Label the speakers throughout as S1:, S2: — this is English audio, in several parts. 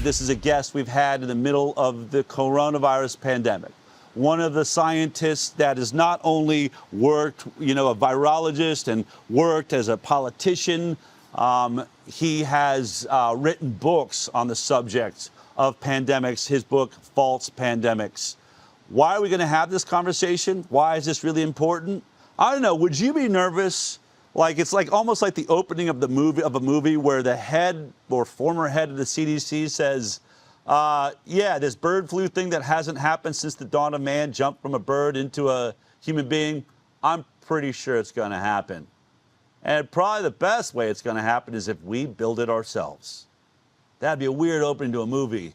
S1: this is a guest we've had in the middle of the coronavirus pandemic. One of the scientists that has not only worked, a virologist and worked as a politician, he has written books on the subject of pandemics, his book, False Pandemics. Why are we going to have this conversation? Why is this really important? I don't know. Would you be nervous? It's almost like the opening of a movie where the head or former head of the CDC says, yeah, this bird flu thing that hasn't happened since the dawn of man jumped from a bird into a human being, I'm pretty sure it's going to happen. And probably the best way it's going to happen is if we build it ourselves. That'd be a weird opening to a movie.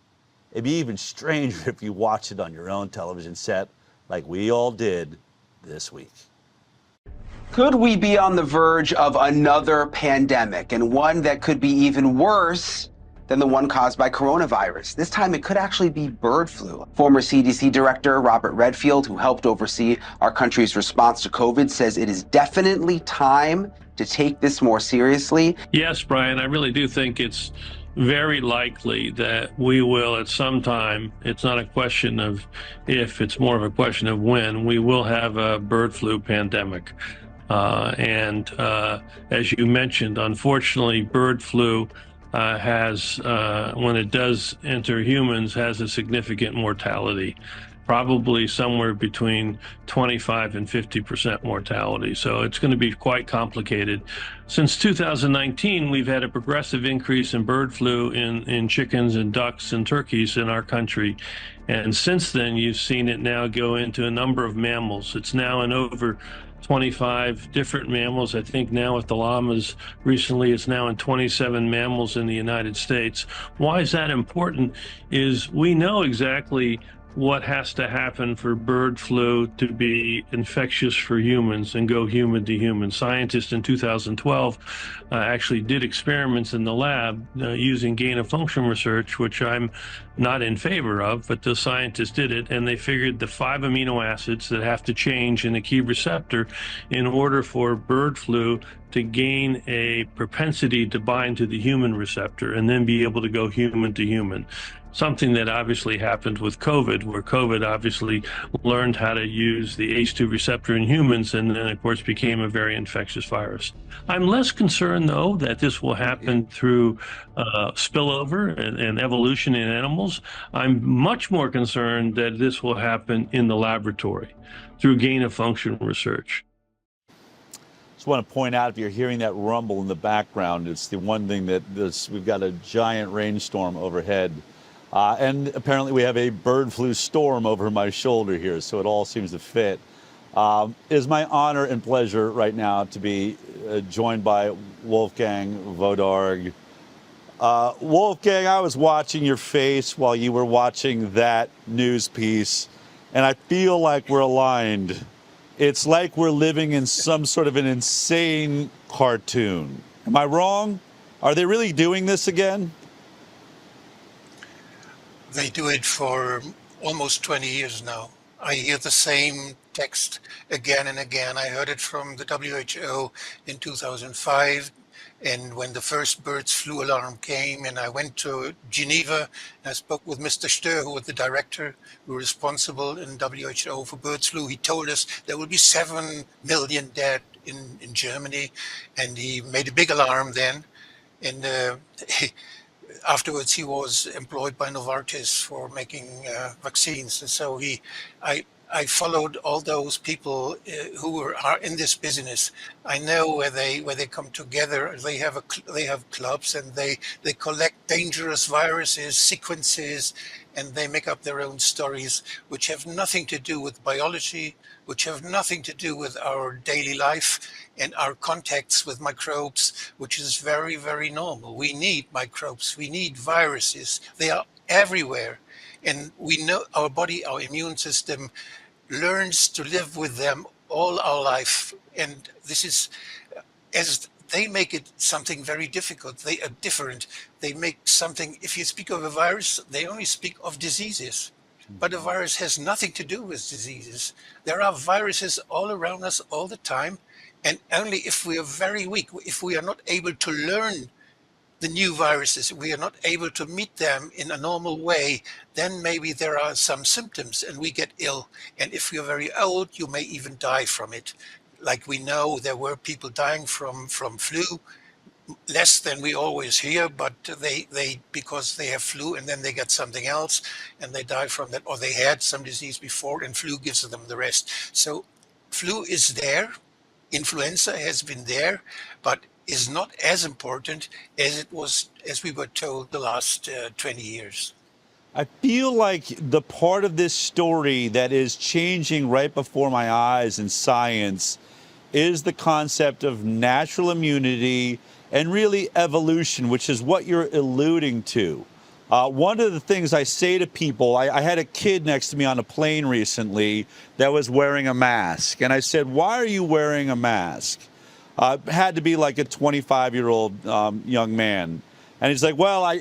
S1: It'd be even stranger if you watch it on your own television set like we all did this week.
S2: Could we be on the verge of another pandemic, and one that could be even worse than the one caused by coronavirus? This time it could actually be bird flu. Former CDC Director Robert Redfield, who helped oversee our country's response to COVID, says it is definitely time to take this more seriously.
S3: Yes, Brian, I really do think it's very likely that we will at some time, it's not a question of if, it's more of a question of when, we will have a bird flu pandemic. As you mentioned, unfortunately, bird flu has, when it does enter humans, has a significant mortality, probably somewhere between 25 and 50% mortality. So it's going to be quite complicated. Since 2019, we've had a progressive increase in bird flu in chickens and ducks and turkeys in our country. And since then, you've seen it now go into a number of mammals. It's now in over 25 different mammals. I think now with the llamas recently, it's now in 27 mammals in the United States. Why is that important? Is we know exactly what has to happen for bird flu to be infectious for humans and go human to human. Scientists in 2012 actually did experiments in the lab using gain-of-function research, which I'm not in favor of, but the scientists did it, and they figured the 5 amino acids that have to change in a key receptor in order for bird flu to gain a propensity to bind to the human receptor and then be able to go human to human. Something that obviously happened with COVID, where COVID obviously learned how to use the ACE2 receptor in humans and then, of course, became a very infectious virus. I'm less concerned, though, that this will happen through spillover and evolution in animals. I'm much more concerned that this will happen in the laboratory through gain-of-function research.
S1: Just want to point out, if you're hearing that rumble in the background, it's the one thing that we've got a giant rainstorm overhead. And apparently we have a bird flu storm over my shoulder here, so it all seems to fit. It is my honor and pleasure right now to be joined by Wolfgang Wodarg. Wolfgang, I was watching your face while you were watching that news piece, and I feel like we're aligned. It's like we're living in some sort of an insane cartoon. Am I wrong? Are they really doing this again?
S4: They do it for almost 20 years now. I hear the same text again and again. I heard it from the WHO in 2005, and when the first birds flu alarm came, and I went to Geneva, and I spoke with Mr. Stöhr, who was the director who was responsible in WHO for bird flu. He told us there will be 7 million dead in Germany, and he made a big alarm then. And afterwards, he was employed by Novartis for making vaccines, and so I followed all those people who are in this business. I know where they come together. They have clubs, and they collect dangerous viruses, sequences, and they make up their own stories, which have nothing to do with biology, which have nothing to do with our daily life and our contacts with microbes, which is very, very normal. We need microbes, we need viruses. They are everywhere. And we know our body, our immune system learns to live with them all our life. And this is, as they make it something very difficult. They are different. They make something, if you speak of a virus, they only speak of diseases. But a virus has nothing to do with diseases. There are viruses all around us all the time. And only if we are very weak, if we are not able to learn the new viruses, we are not able to meet them in a normal way, then maybe there are some symptoms and we get ill. And if you're very old, you may even die from it. Like we know there were people dying from flu, less than we always hear, but they because they have flu and then they get something else and they die from that, or they had some disease before and flu gives them the rest. So flu is there, influenza has been there, but is not as important as it was, as we were told the last 20 years.
S1: I feel like the part of this story that is changing right before my eyes in science is the concept of natural immunity and really evolution, which is what you're alluding to. One of the things I say to people, I had a kid next to me on a plane recently that was wearing a mask. And I said, why are you wearing a mask? Had to be like a 25-year-old young man. And he's like, well, I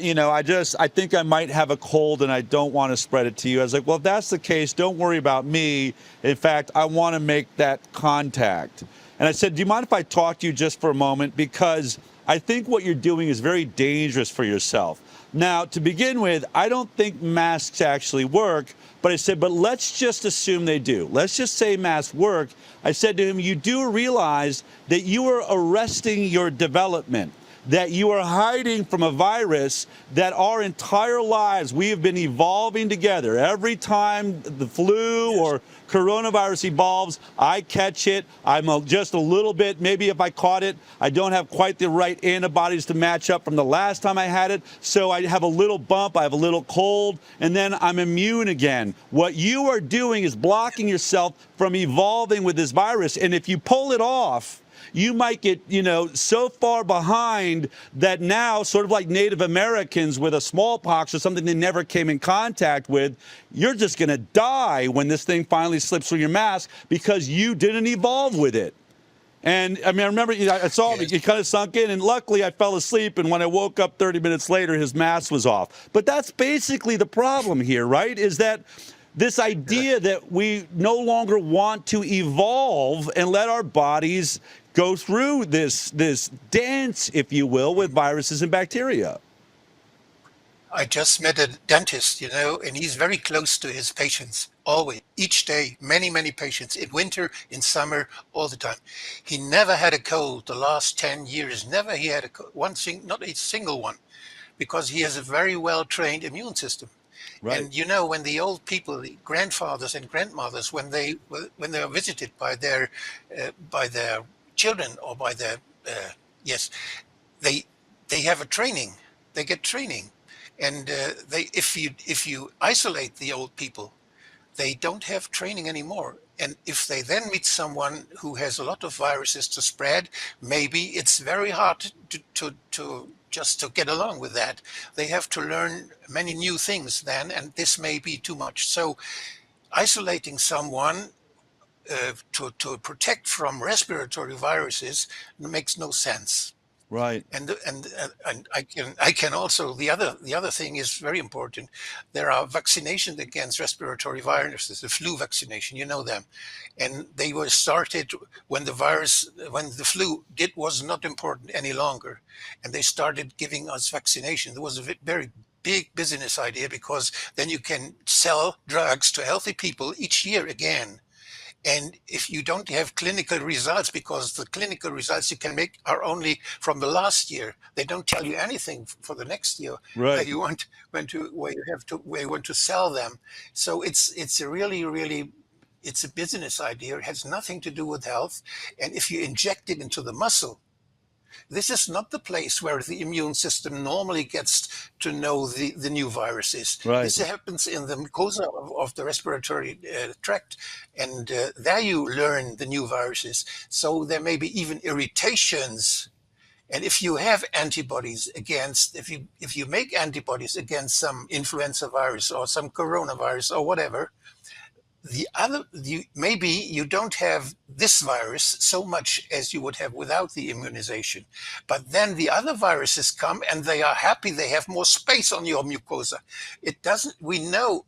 S1: think I might have a cold and I don't want to spread it to you. I was like, well, if that's the case, don't worry about me. In fact, I want to make that contact. And I said, do you mind if I talk to you just for a moment? Because I think what you're doing is very dangerous for yourself. Now, to begin with, I don't think masks actually work, but I said, but let's just assume they do. Let's just say masks work. I said to him, you do realize that you are arresting your development, that you are hiding from a virus that our entire lives we have been evolving together. Every time the flu or coronavirus evolves, I catch it. I'm just a little bit, maybe if I caught it, I don't have quite the right antibodies to match up from the last time I had it. So I have a little bump, I have a little cold, and then I'm immune again. What you are doing is blocking yourself from evolving with this virus. And if you pull it off, you might get, so far behind that now, sort of like Native Americans with a smallpox or something they never came in contact with, you're just going to die when this thing finally slips through your mask because you didn't evolve with it. And I mean, I remember I saw him, it kind of sunk in, and luckily I fell asleep, and when I woke up 30 minutes later, his mask was off. But that's basically the problem here, right? Is that this idea that we no longer want to evolve and let our bodies go through this dance, if you will, with viruses and bacteria.
S4: I just met a dentist, and he's very close to his patients, always, each day, many, many patients, in winter, in summer, all the time. He never had a cold the last 10 years, never he had not a single one, because he has a very well-trained immune system. Right. And when the old people, the grandfathers and grandmothers, when they are visited by their children or by their they have a training. They get training, and if you isolate the old people, they don't have training anymore. And if they then meet someone who has a lot of viruses to spread, maybe it's very hard to get along with that. They have to learn many new things then, and this may be too much. So isolating someone to protect from respiratory viruses makes no sense.
S1: Right.
S4: And I can also, the other thing is very important. There are vaccinations against respiratory viruses, the flu vaccination, them, and they were started when the flu was not important any longer, and they started giving us vaccination. There was a very big business idea, because then you can sell drugs to healthy people each year again. And if you don't have clinical results, because the clinical results you can make are only from the last year, they don't tell you anything for the next year.
S1: Right.
S4: Where you want to sell them. So it's a really it's a business idea. It has nothing to do with health. And if you inject it into the muscle, this is not the place where the immune system normally gets to know the new viruses.
S1: Right.
S4: This happens in the mucosa of the respiratory tract, and there you learn the new viruses. So there may be even irritations. And if you have antibodies if you make antibodies against some influenza virus or some coronavirus or whatever, maybe you don't have this virus so much as you would have without the immunization. But then the other viruses come and they are happy, they have more space on your mucosa. We know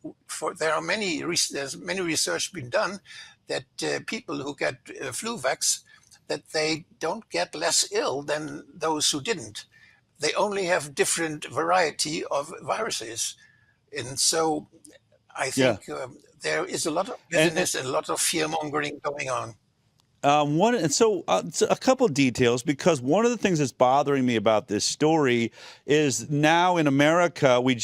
S4: there's many research been done that people who get flu vax, that they don't get less ill than those who didn't. they only have different variety of viruses. And so I
S1: Yeah.
S4: think there is a lot of
S1: And
S4: business and a lot of fear mongering going on.
S1: so a couple details, because one of the things that's bothering me about this story is now in America we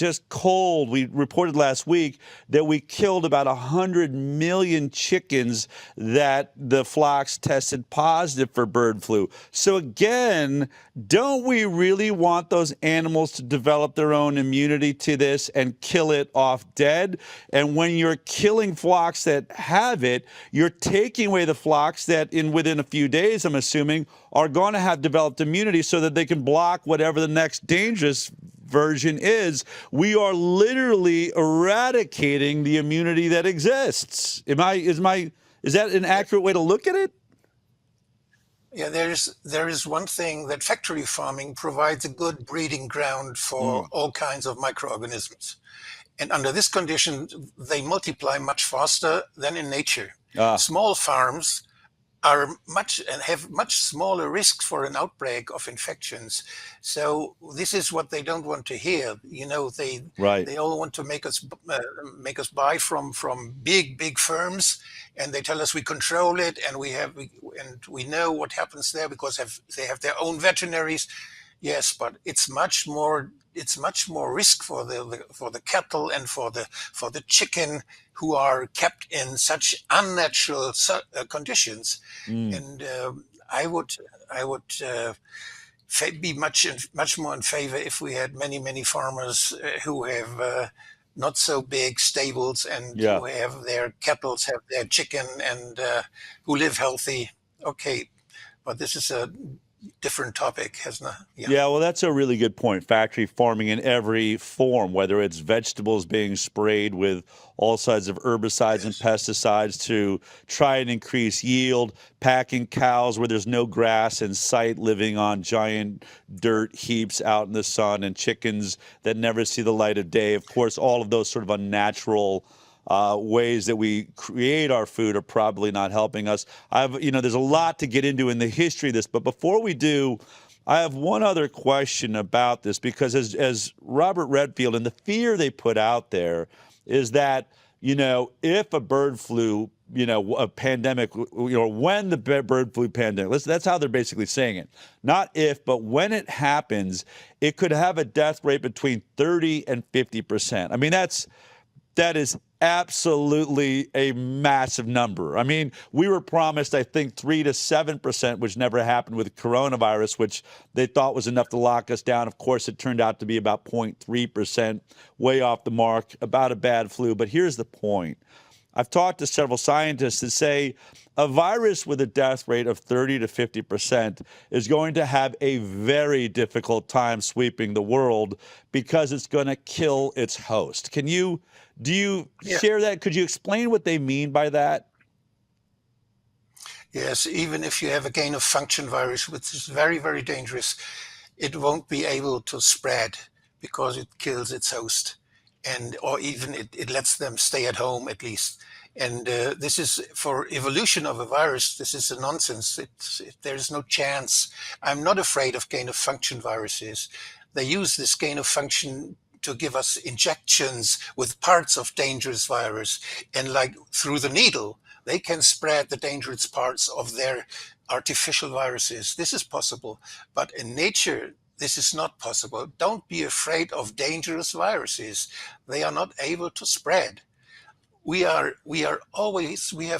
S1: reported last week that we killed about 100 million chickens that the flocks tested positive for bird flu. So again, don't we really want those animals to develop their own immunity to this and kill it off dead? And when you're killing flocks that have it, you're taking away the flocks that within a few days, I'm assuming, are going to have developed immunity so that they can block whatever the next dangerous version is. We are literally eradicating the immunity that exists. Is that an accurate way to look at it?
S4: Yeah, there is one thing, that factory farming provides a good breeding ground for
S1: Mm.
S4: all kinds of microorganisms. And under this condition, they multiply much faster than in nature.
S1: Ah,
S4: Small farms are much and have much smaller risks for an outbreak of infections. So this is what they don't want to hear. You know,
S1: right.
S4: they all want to make us buy from big firms, and they tell us we control it and we know what happens there because they have their own veterinaries. Yes, but it's much more. It's much more risk for the cattle and for the chicken, who are kept in such unnatural conditions.
S1: Mm.
S4: And I would be much more in favor if we had many farmers who have not so big stables, and
S1: Yeah.
S4: who have their cattle, have their chicken, and who live healthy. Okay, but this is a different topic, has not. Yeah.
S1: Yeah, well, that's a really good point. Factory farming in every form, whether it's vegetables being sprayed with all kinds of herbicides and
S4: Yes.
S1: pesticides to try and increase yield, packing cows where there's no grass in sight, living on giant dirt heaps out in the sun, and chickens that never see the light of day. Of course, all of those sort of unnatural ways that we create our food are probably not helping us. There's a lot to get into in the history of this, but before we do, I have one other question about this, because as Robert Redfield, and the fear they put out there is that, if a bird flu, a pandemic, when the bird flu pandemic, that's how they're basically saying it. Not if, but when it happens, it could have a death rate between 30 and 50%. I mean, that is absolutely a massive number. I mean, we were promised, I think, 3 to 7%, which never happened with coronavirus, which they thought was enough to lock us down. Of course, it turned out to be about 0.3%, way off the mark, about a bad flu. But here's the point. I've talked to several scientists that say a virus with a death rate of 30 to 50% is going to have a very difficult time sweeping the world, because it's going to kill its host. Do you
S4: Yeah.
S1: share that? Could you explain what they mean by that?
S4: Yes, even if you have a gain of function virus, which is very dangerous, it won't be able to spread because it kills its host, or even it lets them stay at home at least. And this is, for evolution of a virus, this is a nonsense. There's no chance. I'm not afraid of gain of function viruses. They use this gain of function to give us injections with parts of dangerous virus, and like through the needle, they can spread the dangerous parts of their artificial viruses. This is possible, but in nature, this is not possible. Don't be afraid of dangerous viruses. They are not able to spread. We have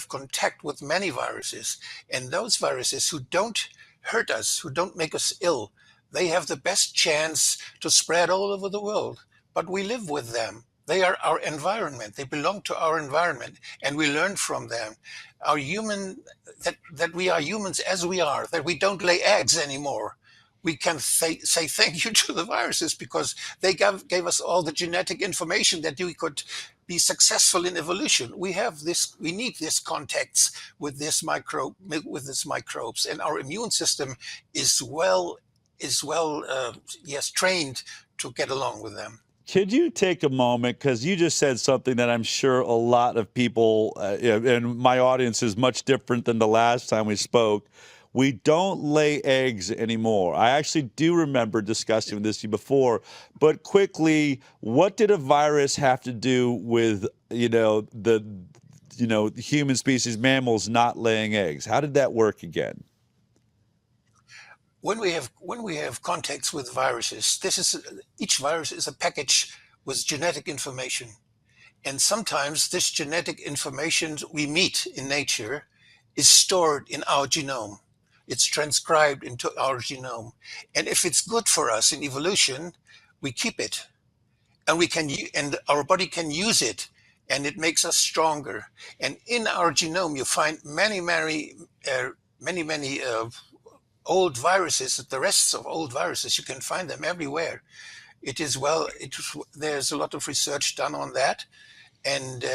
S4: contact with many viruses, and those viruses who don't hurt us, who don't make us ill, they have the best chance to spread all over the world. But we live with them. They are our environment. They belong to our environment, and we learn from them. That we are humans as we are, that we don't lay eggs anymore. We can say thank you to the viruses, because they gave us all the genetic information that we could be successful in evolution. We need this contacts with this microbes, and our immune system is trained to get along with them.
S1: Could you take a moment, because you just said something that I'm sure a lot of people, and my audience is much different than the last time we spoke. we don't lay eggs anymore. I actually do remember discussing this before, but quickly, what did a virus have to do with, the human species, mammals not laying eggs? How did that work again?
S4: When we have contacts with viruses, each virus is a package with genetic information. And sometimes this genetic information we meet in nature is stored in our genome. It's transcribed into our genome. And if it's good for us in evolution, we keep it. And and our body can use it, and it makes us stronger. And in our genome, you find many old viruses, the rests of old viruses. You can find them everywhere. There's a lot of research done on that. And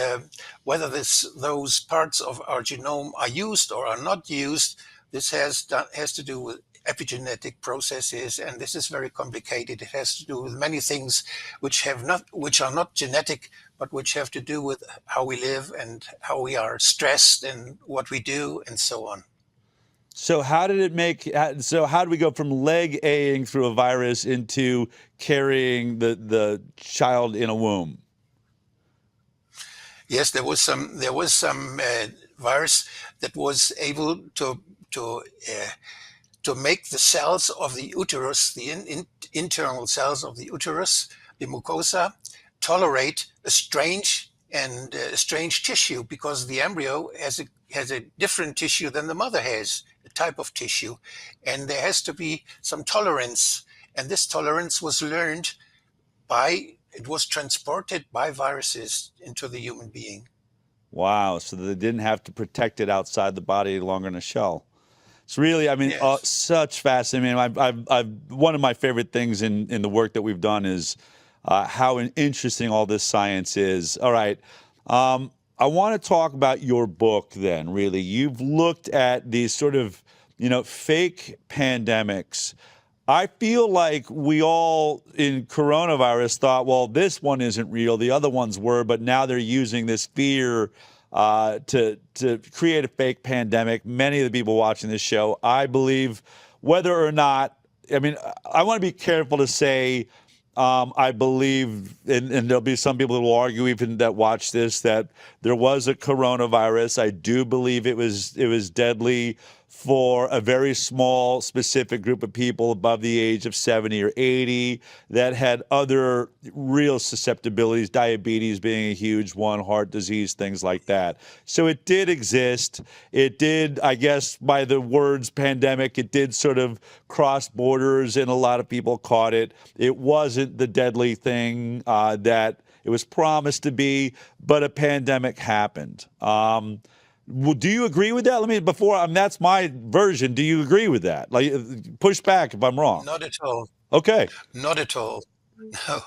S4: whether those parts of our genome are used or are not used, this has to do with epigenetic processes, and this is very complicated. It has to do with many things which are not genetic, but which have to do with how we live and how we are stressed and what we do and so on.
S1: So how did we go from leg A-ing through a virus into carrying the child in a womb?
S4: Yes, there was some virus that was able to make the cells of the uterus, the internal cells of the uterus, the mucosa, tolerate a strange tissue, because the embryo has a different tissue than the mother has, a type of tissue, and there has to be some tolerance, and this tolerance was learned it was transported by viruses into the human being.
S1: Wow, so they didn't have to protect it outside the body any longer in a shell. It's really, I mean,
S4: Yes.
S1: such fascinating. I've one of my favorite things in the work that we've done is how interesting all this science is. All right, I want to talk about your book then, really. You've looked at these sort of, fake pandemics. I feel like we all in coronavirus thought, well, this one isn't real, the other ones were, but now they're using this fear to create a fake pandemic. Many of the people watching this show, I believe, whether or not, I mean, I want to be careful to say, I believe, and there'll be some people who will argue even that watch this, that there was a coronavirus. I do believe it was deadly for a very small, specific group of people above the age of 70 or 80 that had other real susceptibilities, diabetes being a huge one, heart disease, things like that. So it did exist. It did, I guess, by the words pandemic, it did sort of cross borders and a lot of people caught it. It wasn't the deadly thing that it was promised to be, but a pandemic happened. Well, do you agree with that? That's my version. Do you agree with that? Like, push back if I'm wrong.
S4: Not at all.
S1: Okay.
S4: Not at all. No,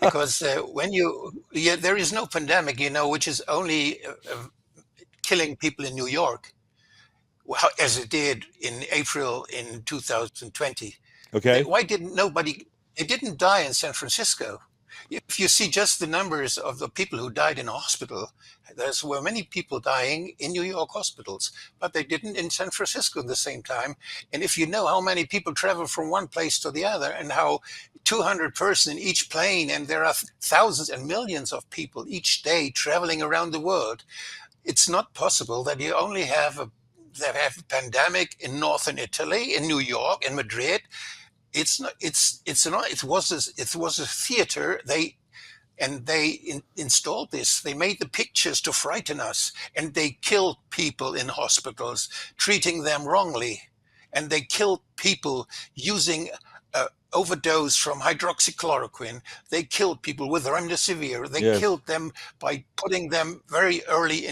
S4: because there is no pandemic, which is only killing people in New York, as it did in April in 2020.
S1: Okay.
S4: Why didn't nobody? They didn't die in San Francisco. If you see just the numbers of the people who died in a hospital, there were many people dying in New York hospitals, but they didn't in San Francisco at the same time. And if you know how many people travel from one place to the other and how 200 persons in each plane, and there are thousands and millions of people each day traveling around the world, it's not possible that you only have a pandemic in northern Italy, in New York, in Madrid. It was a theater. They installed this. They made the pictures to frighten us, and they killed people in hospitals, treating them wrongly, and they killed people using overdose from hydroxychloroquine. They killed people with remdesivir. They
S1: Yes.
S4: killed them by putting them very early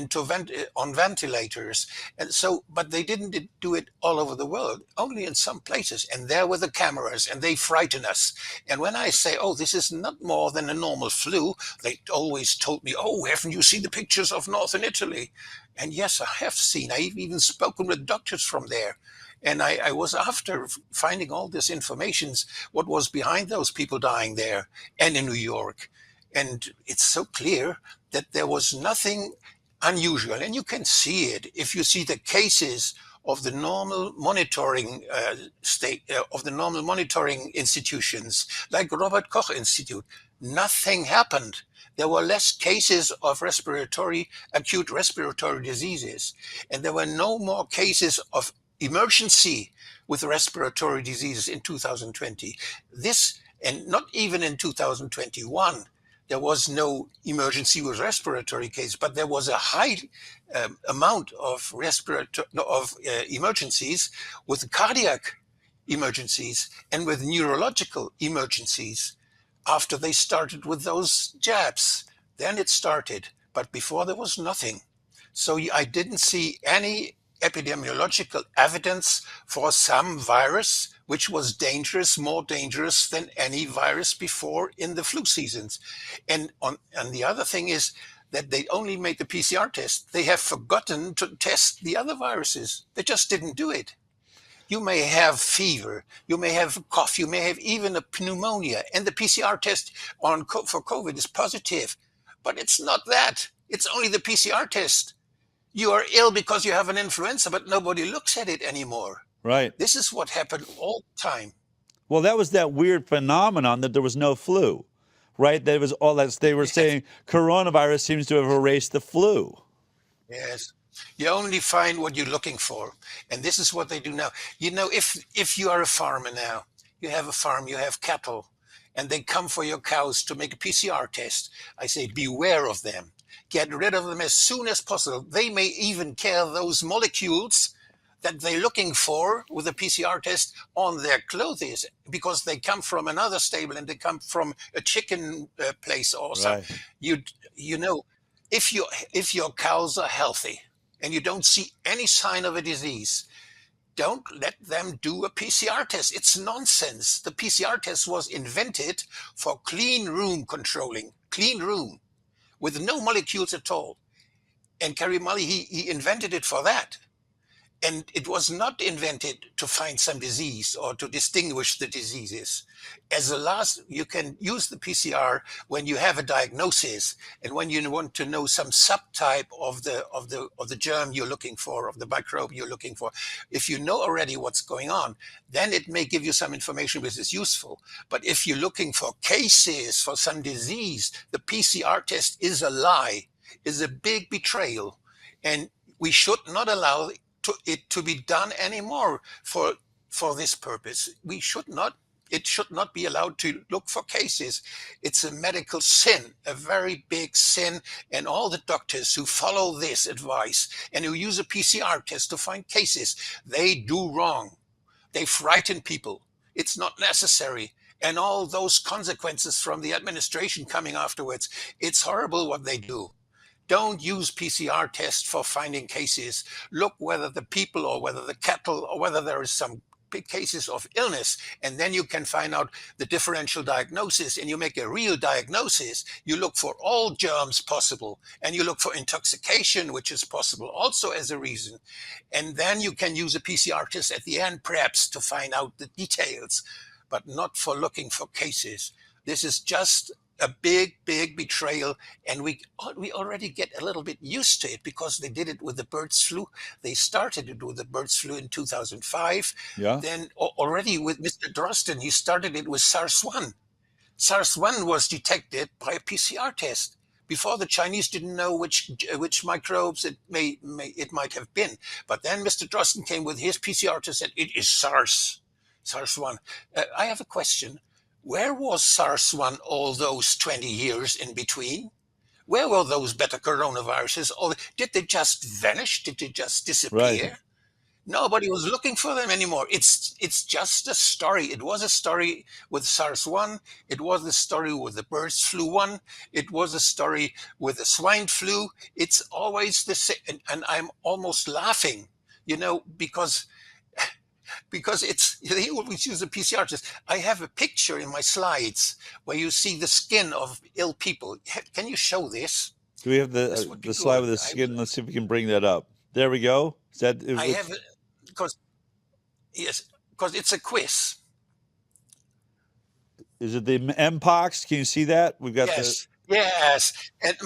S4: on ventilators. And so, but they didn't do it all over the world, only in some places. And there were the cameras, and they frighten us. And when I say, oh, this is not more than a normal flu, they always told me, oh, haven't you seen the pictures of northern Italy? And yes, I have seen. I've even spoken with doctors from there. And I was, after finding all this information, what was behind those people dying there and in New York. And it's so clear that there was nothing unusual. And you can see it if you see the cases of the normal monitoring of the normal monitoring institutions, like Robert Koch Institute, nothing happened. There were less cases of acute respiratory diseases, and there were no more cases of emergency with respiratory diseases in 2020. This, and not even in 2021, there was no emergency with respiratory cases, but there was a high amount of emergencies with cardiac emergencies and with neurological emergencies after they started with those jabs. Then it started, but before there was nothing. So I didn't see any epidemiological evidence for some virus which was dangerous, more dangerous than any virus before in the flu seasons. And the other thing is that they only made the PCR test. They have forgotten to test the other viruses. They just didn't do it. You may have fever, you may have a cough, you may have even a pneumonia, and the PCR test for COVID is positive. But it's not that. It's only the PCR test. You are ill because you have an influenza, but nobody looks at it anymore.
S1: Right.
S4: This is what happened all the time.
S1: Well, that was that weird phenomenon that there was no flu, right? That was all that they were saying coronavirus seems to have erased the flu.
S4: Yes. You only find what you're looking for. And this is what they do now. You know, if you are a farmer now, you have a farm, you have cattle, and they come for your cows to make a PCR test, I say beware of them. Get rid of them as soon as possible. They may even carry those molecules that they're looking for with a PCR test on their clothes because they come from another stable and they come from a chicken place or something. You know, if your cows are healthy and you don't see any sign of a disease, don't let them do a PCR test. It's nonsense. The PCR test was invented for clean room controlling, clean room, with no molecules at all. And Karimali, he invented it for that. And it was not invented to find some disease or to distinguish the diseases. As a last, you can use the PCR when you have a diagnosis and when you want to know some subtype of the germ you're looking for, of the microbe you're looking for. If you know already what's going on, then it may give you some information which is useful. But if you're looking for cases for some disease, the PCR test is a lie, is a big betrayal, and we should not allow it to be done anymore for this purpose. It should not be allowed to look for cases. It's a medical sin, a very big sin, and all the doctors who follow this advice and who use a PCR test to find cases, they do wrong. They frighten people. It's not necessary. And all those consequences from the administration coming afterwards, it's horrible what they do. Don't use PCR tests for finding cases. Look whether the people or whether the cattle or whether there is some big cases of illness, and then you can find out the differential diagnosis and you make a real diagnosis. You look for all germs possible and you look for intoxication, which is possible also as a reason. And then you can use a PCR test at the end perhaps to find out the details, but not for looking for cases. This is just a big, big betrayal, and we already get a little bit used to it because they did it with the birds flu. They started it with the birds flu in 2005.
S1: Yeah.
S4: Then already with Mr. Drosten, he started it with SARS-1. SARS-1 was detected by a PCR test. Before, the Chinese didn't know which microbes it might have been. But then Mr. Drosten came with his PCR test and said, it is SARS-1. I have a question. Where was SARS-1 all those 20 years in between? Where were those beta coronaviruses? Or did they just vanish? Did they just disappear?
S1: Right.
S4: Nobody was looking for them anymore. It's just a story. It was a story with SARS-1. It was a story with the birds flu 1. It was a story with the swine flu. It's always the same. And I'm almost laughing, because they always use a PCR test. I have a picture in my slides where you see the skin of ill people. Can you show this?
S1: Do we have the slide with the skin? Let's see if we can bring that up. There we go. Is that?
S4: I have it because it's a quiz.
S1: Is it the Mpox? Can you see that? We've got
S4: yes. Yes, and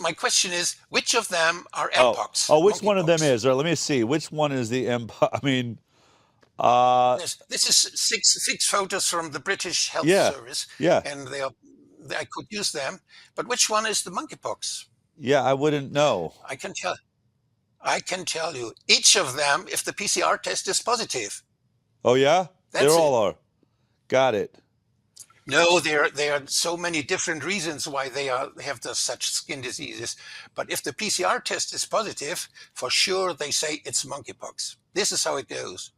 S4: my question is, which of them are
S1: Oh,
S4: mpox,
S1: which one of them
S4: monkeypox?
S1: is? Or let me see. Which one is the empire? I mean, uh,
S4: This is six photos from the British Health
S1: yeah,
S4: Service,
S1: yeah,
S4: and I could use them. But which one is the monkeypox?
S1: yeah. I wouldn't know.
S4: I can tell. I can tell you each of them if the PCR test is positive.
S1: Oh, yeah, they
S4: That's
S1: all
S4: it.
S1: are. Got it.
S4: No, there are so many different reasons why they have such skin diseases. But if the PCR test is positive, for sure they say it's monkeypox. This is how it goes.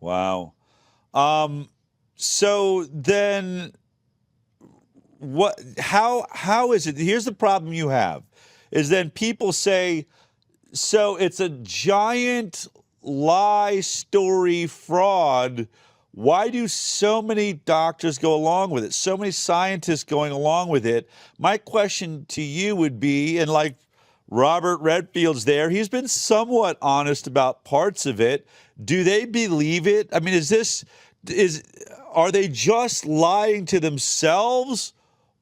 S1: Wow. Um, so then what, how is it? Here's the problem you have is then people say, so it's a giant lie, story, fraud. Why do so many doctors go along with it? So many scientists going along with it. My question to you would be, and like Robert Redfield's there, he's been somewhat honest about parts of it. Do they believe it? I mean, is are they just lying to themselves?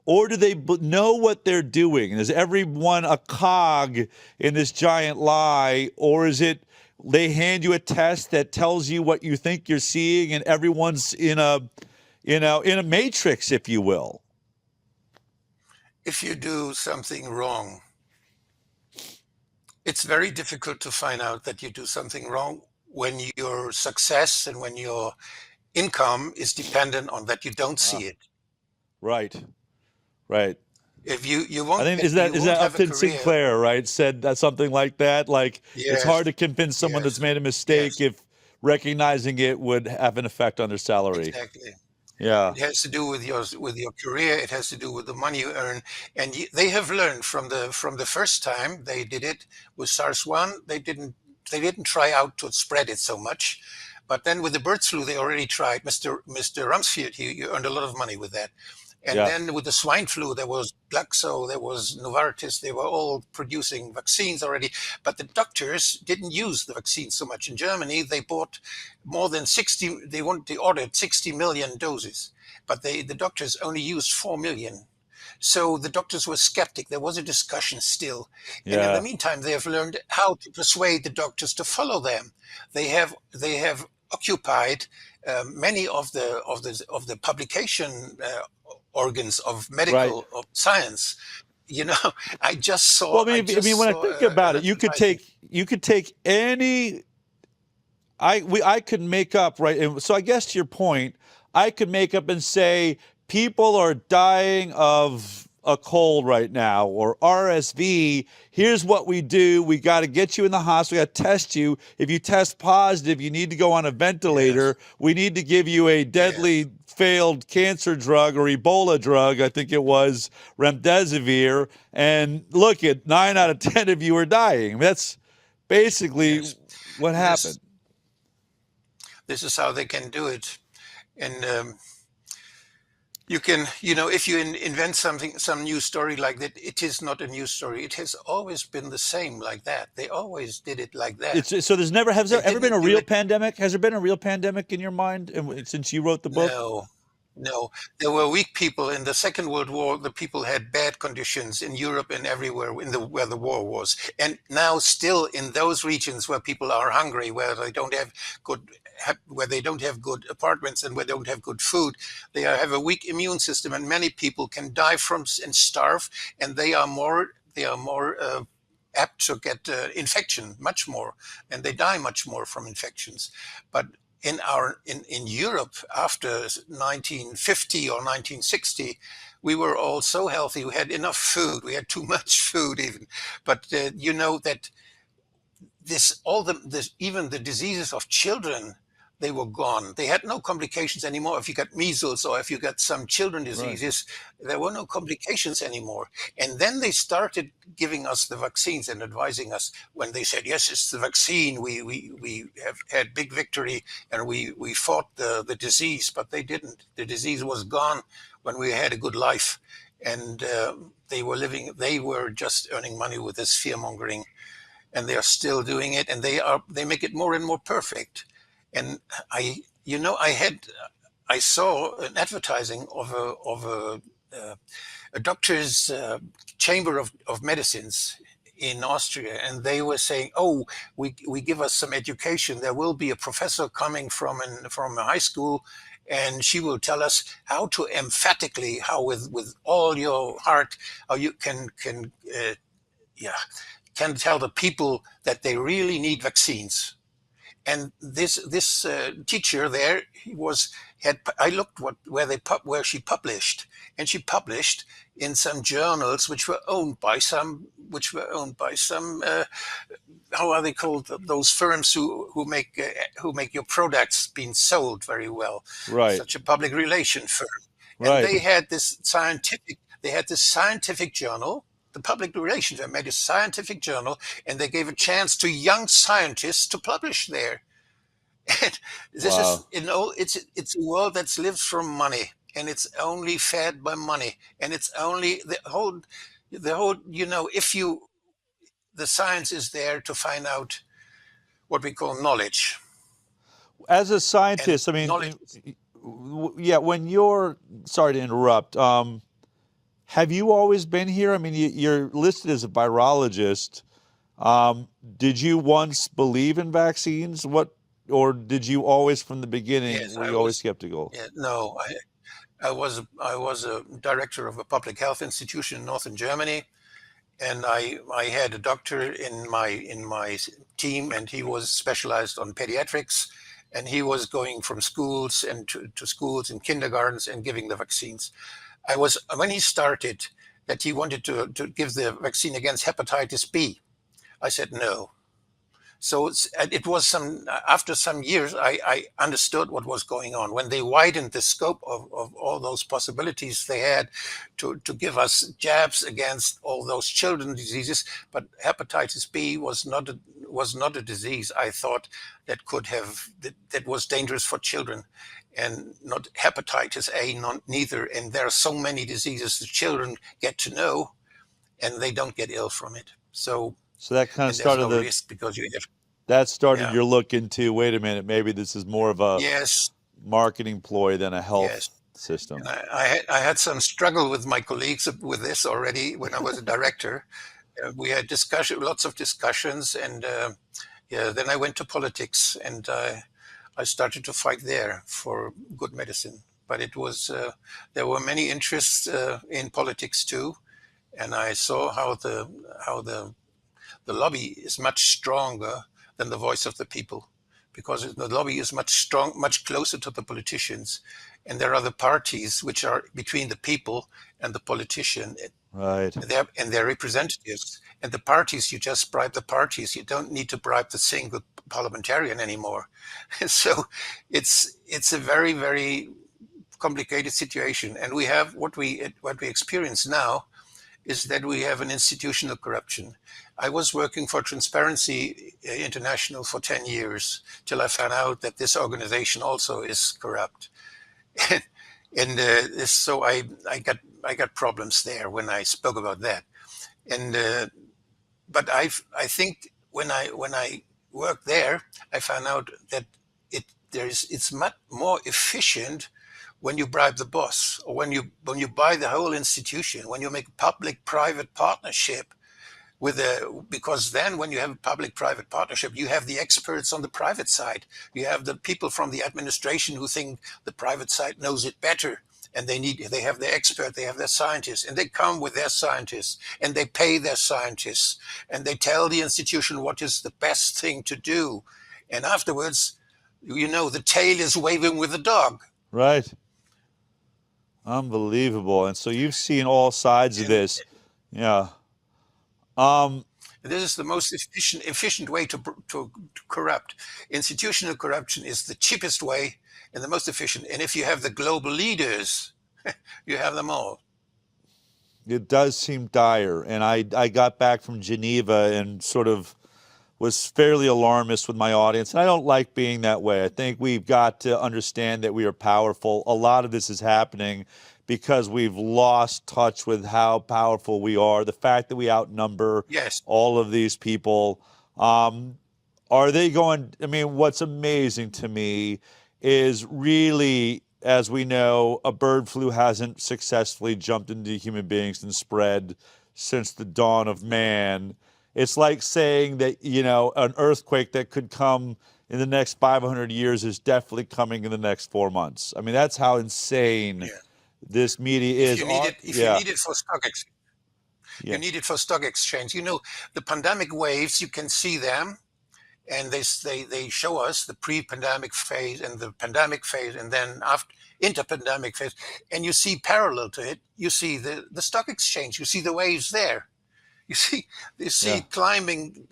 S1: Or do they know what they're doing? Is everyone a cog in this giant lie? Or is it they hand you a test that tells you what you think you're seeing and everyone's in a, in a matrix, if you will?
S4: If you do something wrong, it's very difficult to find out that you do something wrong when your success and when your income is dependent on that you don't
S1: Ah,
S4: see it.
S1: right, right.
S4: If you
S1: I
S4: won't
S1: think
S4: get,
S1: is
S4: you
S1: that
S4: won't have a
S1: Upton
S4: career.
S1: Sinclair, right? Said that something like that. Like it's hard
S4: Yes,
S1: to convince someone that's
S4: yes,
S1: made a mistake
S4: yes,
S1: if recognizing it would have an effect on their salary.
S4: exactly.
S1: Yeah,
S4: It has to do with your career. It has to do with the money you earn, and they have learned from the first time they did it with SARS one. They didn't try out to spread it so much, but then with the bird flu they already tried. Mr. Rumsfeld, he earned a lot of money with that. And
S1: yeah,
S4: then with the swine flu, there was Glaxo, there was Novartis, they were all producing vaccines already. But the doctors didn't use the vaccines so much. In Germany, they bought more than 60, they ordered 60 million doses, but the doctors only used 4 million. So the doctors were skeptic. There was a discussion still. And in the
S1: yeah.
S4: meantime, they have learned how to persuade the doctors to follow them. They have occupied many of the publication organs of
S1: Right.
S4: medical of science. You know,
S1: Well, I
S4: I
S1: mean,
S4: just
S1: when I
S4: saw
S1: think
S4: an
S1: about it,
S4: advertising.
S1: you could take any. I could make up, right. And so I guess to your point, I could make up and say people are dying of a cold right now or RSV. Here's what we do: we got to get you in the hospital. We got to test you. If you test positive, you need to go on a
S4: Yes,
S1: ventilator. We need to give you a
S4: yes,
S1: deadly failed cancer drug or Ebola drug. I think it was remdesivir. And look, at 9 out of 10 of you are dying. I mean, that's basically
S4: yes.
S1: what happened.
S4: This this is how they can do it. And you can, if you invent something, some new story like that, it is not a new story. It has always been the same like that. They always did it like that.
S1: It's so has
S4: They
S1: there ever been
S4: didn't
S1: a
S4: do
S1: real
S4: it.
S1: pandemic? Has there been a real pandemic in your mind since you wrote the book?
S4: No, no. There were weak people in the Second World War. The people had bad conditions in Europe and everywhere where the war was. And now, still in those regions where people are hungry, where they don't have good, where they don't have good apartments and where they don't have good food, they have a weak immune system, and many people can die and starve, and they are more apt to get infection, much more, and they die much more from infections. But in Europe after 1950 or 1960, we were all so healthy. We had enough food. We had too much food even. But you know that even the diseases of children, they were gone. They had no complications anymore. If you got measles or if you got some children
S1: Right.
S4: diseases, there were no complications anymore. And then they started giving us the vaccines and advising us when they said, yes, it's the vaccine. We have had big victory and we fought the disease, but they didn't. The disease was gone when we had a good life. And they were just earning money with this fear mongering, and they are still doing it, and they make it more and more perfect. And I saw an advertising of a a doctor's chamber of medicines in Austria, and they were saying, "Oh, we give us some education. There will be a professor coming from a high school, and she will tell us how to emphatically, how with all your heart, how you can tell the people that they really need vaccines." And this teacher there, I looked where she published, and she published in some journals which were owned by some how are they called, those firms who make your products being sold very well,
S1: Right.
S4: such a public relation firm. And
S1: Right.
S4: they had this scientific journal. The public relations firm made a scientific journal, and they gave a chance to young scientists to publish there. And this is,
S1: Wow.
S4: it's a world that's lived from money, and it's only fed by money, and it's only the whole, if you the science is there to find out what we call knowledge.
S1: As a
S4: And
S1: scientist, I
S4: knowledge
S1: mean, yeah, when you're, sorry to interrupt, have you always been here? I mean, you're listed as a virologist. Did you once believe in vaccines? Or did you always, from the beginning,
S4: Yes,
S1: were you always skeptical?
S4: yeah, no, I was a director of a public health institution in northern Germany, and I had a doctor in my team, and he was specialized on pediatrics, and he was going from schools and to schools and kindergartens and giving the vaccines. When he started that he wanted to give the vaccine against hepatitis B, I said no. So it was after some years, I understood what was going on. When they widened the scope of all those possibilities they had to give us jabs against all those children diseases, but hepatitis B was not a disease I thought that was dangerous for children, and not hepatitis A, neither. And there are so many diseases the children get to know, and they don't get ill from it. So
S1: So that kind of
S4: and there's
S1: started
S4: no risk because you have.
S1: that started
S4: Yeah.
S1: your look into, wait a minute, maybe this is more of a
S4: Yes.
S1: marketing ploy than a health
S4: Yes.
S1: system.
S4: And I had some struggle with my colleagues with this already when I was a director. We had lots of discussions, and yeah, then I went to politics, and I started to fight there for good medicine. But there were many interests in politics too, and I saw how the lobby is much stronger than the voice of the people, because the lobby is much closer to the politicians, and there are the parties which are between the people and the politician,
S1: Right.
S4: and their representatives. And the parties, you just bribe the parties. You don't need to bribe the single parliamentarian anymore. So it's a very, very complicated situation, and we have what we experience now is that we have an institutional corruption. I was working for Transparency International for 10 years till I found out that this organization also is corrupt. And so I got problems there when I spoke about that. And but I think when I worked there, I found out that it's much more efficient when you bribe the boss, or when you buy the whole institution, when you make public-private partnership because then when you have a public-private partnership, you have the experts on the private side. You have the people from the administration who think the private side knows it better, and they have their expert, they have their scientists, and they come with their scientists, and they pay their scientists, and they tell the institution what is the best thing to do. And afterwards, the tail is waving with the dog.
S1: Right. Unbelievable. And so you've seen all sides of
S4: And
S1: this. Yeah. Um,
S4: this is the most efficient way to corrupt. Institutional corruption is the cheapest way and the most efficient. And if you have the global leaders, you have them all.
S1: it does seem dire. And I got back from Geneva and sort of was fairly alarmist with my audience. And I don't like being that way. I think we've got to understand that we are powerful. A lot of this is happening because we've lost touch with how powerful we are. The fact that we outnumber
S4: Yes.
S1: all of these people. Are they going? I mean, what's amazing to me is really as we know, a bird flu hasn't successfully jumped into human beings and spread since the dawn of man. It's like saying that, an earthquake that could come in the next 500 years is definitely coming in the next 4 months. I mean, that's how insane
S4: Yeah.
S1: this media is.
S4: If you need it for stock exchange,
S1: Yeah.
S4: you need it for stock exchange. The pandemic waves, you can see them, and they show us the pre-pandemic phase and the pandemic phase, and then after inter-pandemic phase, and you see parallel to it, you see the stock exchange, you see the waves there. You see
S1: Yeah.
S4: it climbing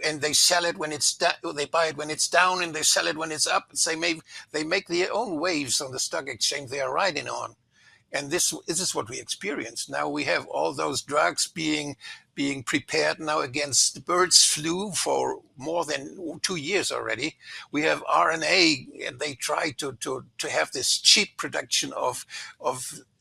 S4: and they sell it when it's down. They buy it when it's down, and they sell it when it's up. So they make their own waves on the stock exchange they are riding on. And this is what we experience. Now we have all those drugs being prepared now against the bird's flu for more than 2 years already. We have RNA, and they try to have this cheap production of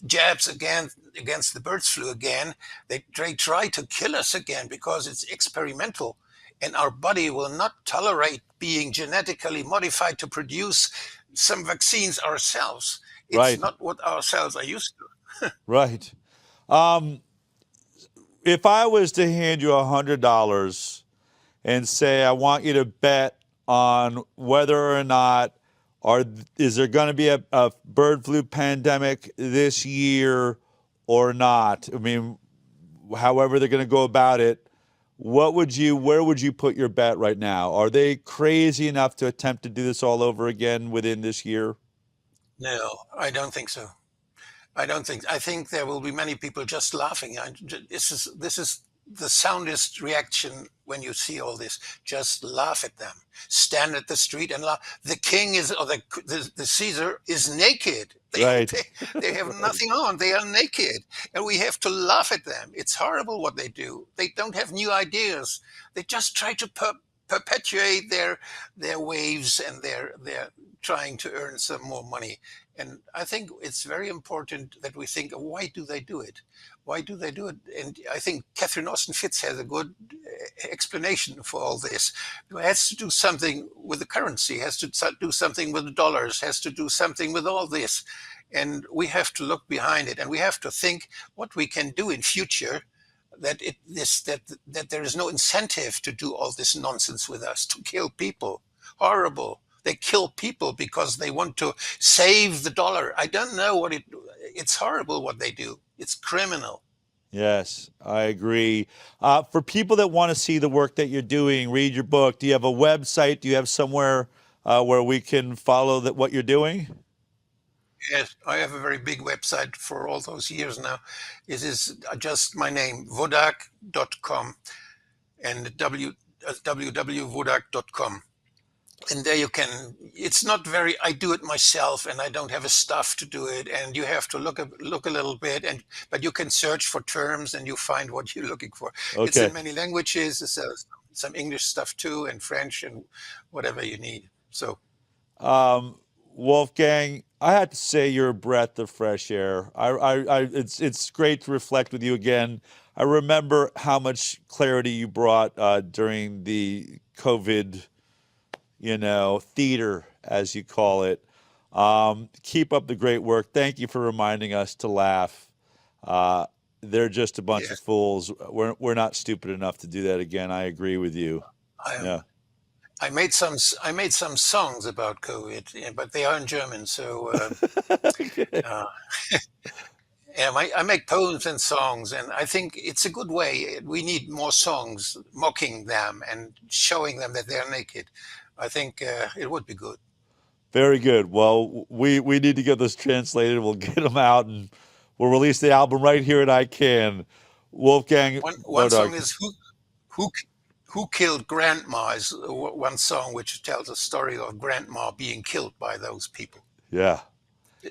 S4: jabs against the bird's flu again. They try to kill us again because it's experimental. And our body will not tolerate being genetically modified to produce some vaccines ourselves. It's
S1: Right.
S4: not what our cells are used to.
S1: Right. If I was to hand you $100 and say, I want you to bet on whether or not is there going to be a bird flu pandemic this year or not? I mean, however they're going to go about it, where would you put your bet right now? Are they crazy enough to attempt to do this all over again within this year?
S4: No, I don't think so. I think there will be many people just laughing. This is the soundest reaction when you see all this. Just laugh at them. Stand at the street and laugh. The king the Caesar is naked.
S1: Right.
S4: They have nothing on. They are naked, and we have to laugh at them. It's horrible what they do. They don't have new ideas. They just try to perpetuate their waves, and they're trying to earn some more money. And I think it's very important that we think, why do they do it? Why do they do it? And I think Catherine Austin Fitz has a good explanation for all this. It has to do something with the currency, has to do something with the dollars, has to do something with all this. And we have to look behind it, and we have to think what we can do in future, that there is no incentive to do all this nonsense with us, to kill people. Horrible. They kill people because they want to save the dollar. I don't know it's horrible what they do. It's criminal.
S1: Yes, I agree. For people that want to see the work that you're doing, read your book, do you have a website? Do you have somewhere where we can follow what you're doing?
S4: Yes, I have a very big website for all those years now. It is just my name, wodarg.com, and www.wodarg.com. And there you can, it's not I do it myself, and I don't have a staff to do it, and you have to look a little bit, but you can search for terms and you find what you're looking for.
S1: Okay.
S4: It's in many languages. It's some English stuff too, and French, and whatever you need. So,
S1: Wolfgang, I have to say you're a breath of fresh air. It's great to reflect with you again. I remember how much clarity you brought during the COVID theater, as you call it. Keep up the great work. Thank you for reminding us to laugh. They're just a bunch of fools. We're not stupid enough to do that again. I agree with you.
S4: I made some songs about COVID, but they are in German. So I make poems and songs, and I think it's a good way. We need more songs mocking them and showing them that they're naked. I think it would be good.
S1: Very good. Well, we need to get this translated. We'll get them out, and we'll release the album right here at ICANN. Wolfgang
S4: One song is Who Killed Grandma is one song which tells a story of grandma being killed by those people.
S1: Yeah.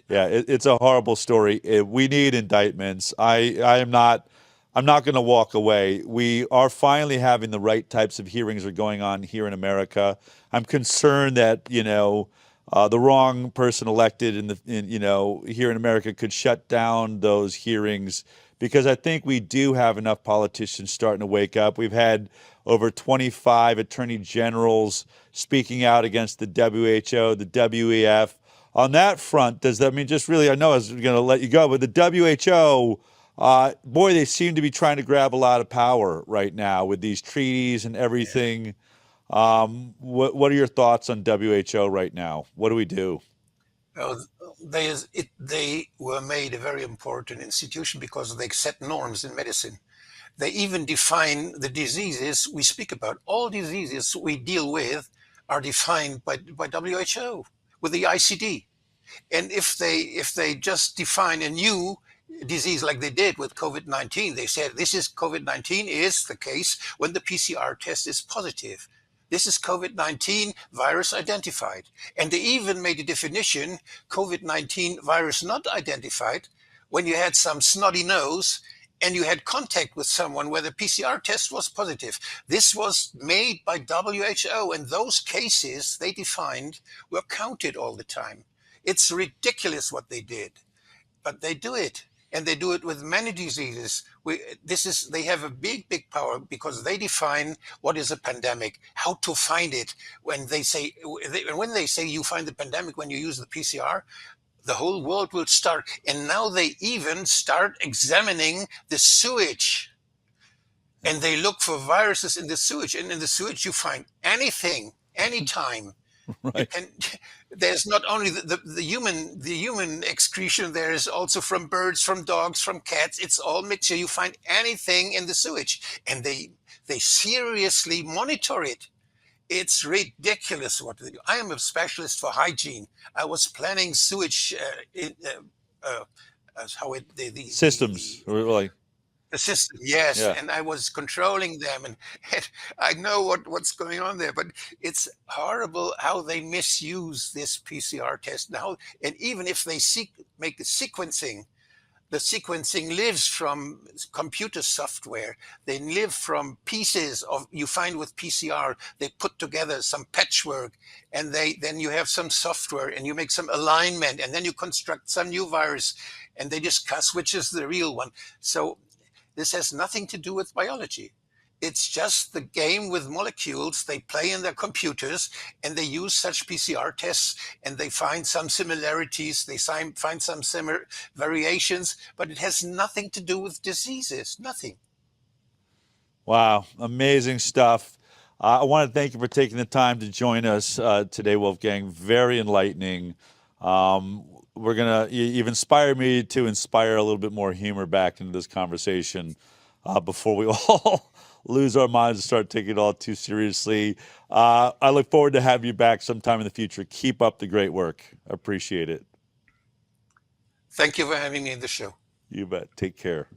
S1: It's a horrible story. We need indictments. I'm not going to walk away. We are finally having the right types of hearings are going on here in America. I'm concerned that the wrong person elected here in America could shut down those hearings, because I think we do have enough politicians starting to wake up. We've had over 25 attorney generals speaking out against the WHO, the WEF, on that front, does that mean just really, I know I was going to let you go, but the WHO, boy, they seem to be trying to grab a lot of power right now with these treaties and everything. What are your thoughts on WHO right now? What do we do?
S4: Uh, they were made a very important institution because they set norms in medicine. They even define the diseases we speak about. All diseases we deal with are defined by WHO with the ICD. And if they just define a new disease like they did with COVID-19, they said this is COVID-19 is the case when the PCR test is positive. This is COVID-19 virus identified. And they even made a definition, COVID-19 virus not identified, when you had some snotty nose and you had contact with someone where the PCR test was positive. This was made by WHO, and those cases they defined were counted all the time. It's ridiculous what they did, but they do it. And they do it with many diseases. They have a big power because they define what is a pandemic, how to find it. When they say you find the pandemic when you use the PCR, the whole world will start. And now they even start examining the sewage. And they look for viruses in the sewage. And in the sewage you find anything, anytime.
S1: Right.
S4: And there's not only the human excretion, there is also from birds, from dogs, from cats. It's all mixture. You find anything in the sewage, and they seriously monitor it. It's ridiculous what they do. I am a specialist for hygiene. I was planning sewage
S1: Systems, like.
S4: the system, yes,
S1: Yeah.
S4: and I was controlling them, and I know what's going on there. But it's horrible how they misuse this PCR test now. And even if they make the sequencing lives from computer software. They live from pieces of you find with PCR. They put together some patchwork, and then you have some software, and you make some alignment, and then you construct some new virus, and they discuss which is the real one. So this has nothing to do with biology. It's just the game with molecules they play in their computers, and they use such PCR tests, and they find some similarities, they find some similar variations, but it has nothing to do with diseases, nothing.
S1: Wow, amazing stuff. I want to thank you for taking the time to join us today, Wolfgang. Very enlightening. You've inspired me to inspire a little bit more humor back into this conversation before we all lose our minds and start taking it all too seriously. I look forward to having you back sometime in the future. Keep up the great work. Appreciate it.
S4: Thank you for having me in the show.
S1: You bet. Take care.